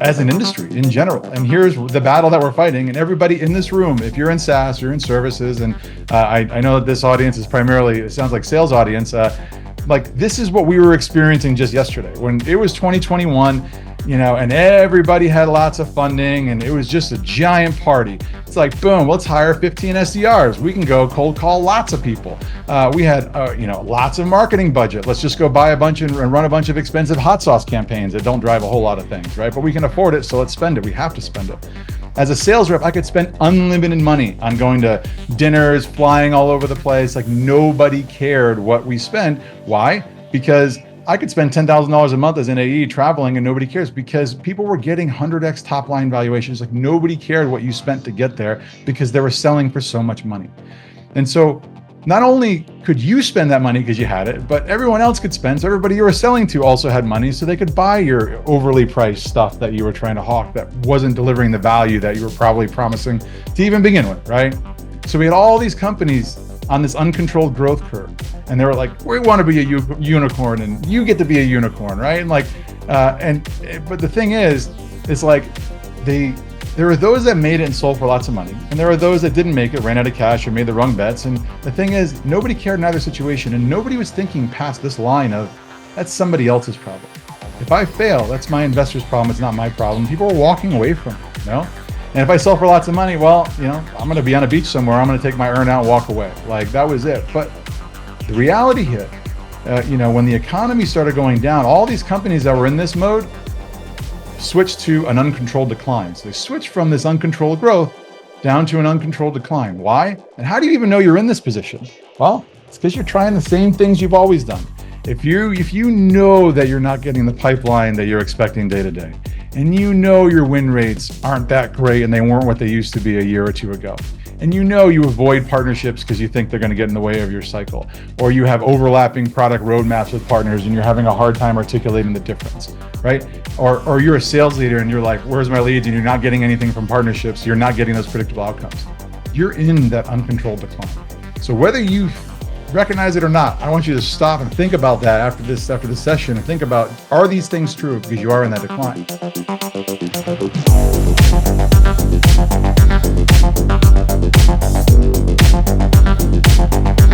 as an industry in general. And here's the battle that we're fighting. And everybody in this room, if you're in SaaS, you're in services, and I know that this audience is primarily, it sounds like sales audience, like this is what we were experiencing just yesterday when it was 2021, and everybody had lots of funding and it was just a giant party. It's like, boom, let's hire 15 SDRs. We can go cold call lots of people. We had, lots of marketing budget. Let's just go buy a bunch and run a bunch of expensive hot sauce campaigns that don't drive a whole lot of things, right? But we can afford it, so let's spend it. We have to spend it. As a sales rep, I could spend unlimited money on going to dinners, flying all over the place. Like nobody cared what we spent. Why? Because I could spend $10,000 a month as an AE traveling and nobody cares, because people were getting 100x top line valuations. Like nobody cared what you spent to get there because they were selling for so much money. And so not only could you spend that money because you had it, but everyone else could spend. So everybody you were selling to also had money, so they could buy your overly priced stuff that you were trying to hawk that wasn't delivering the value that you were probably promising to even begin with, right? So we had all these companies on this uncontrolled growth curve, and they were like, we want to be a unicorn and you get to be a unicorn, right? And like, but the thing is, it's like there were those that made it and sold for lots of money, and there were those that didn't make it, ran out of cash, or made the wrong bets. And the thing is, nobody cared in either situation, and nobody was thinking past this line of, that's somebody else's problem. If I fail, that's my investor's problem. It's not my problem. People are walking away from it, And if I sell for lots of money, well, I'm going to be on a beach somewhere. I'm going to take my earn out and walk away. Like that was it. But the reality hit, when the economy started going down, all these companies that were in this mode switched to an uncontrolled decline. So they switched from this uncontrolled growth down to an uncontrolled decline. Why? And how do you even know you're in this position? Well, it's because you're trying the same things you've always done. If you know that you're not getting the pipeline that you're expecting day to day, and your win rates aren't that great and they weren't what they used to be a year or two ago, and you avoid partnerships because you think they're going to get in the way of your cycle, or you have overlapping product roadmaps with partners and you're having a hard time articulating the difference, right? Or you're a sales leader and you're like, where's my leads? And you're not getting anything from partnerships. You're not getting those predictable outcomes. You're in that uncontrolled decline. So whether you recognize it or not, I want you to stop and think about that after this session, and think about, are these things true? Because you are in that decline.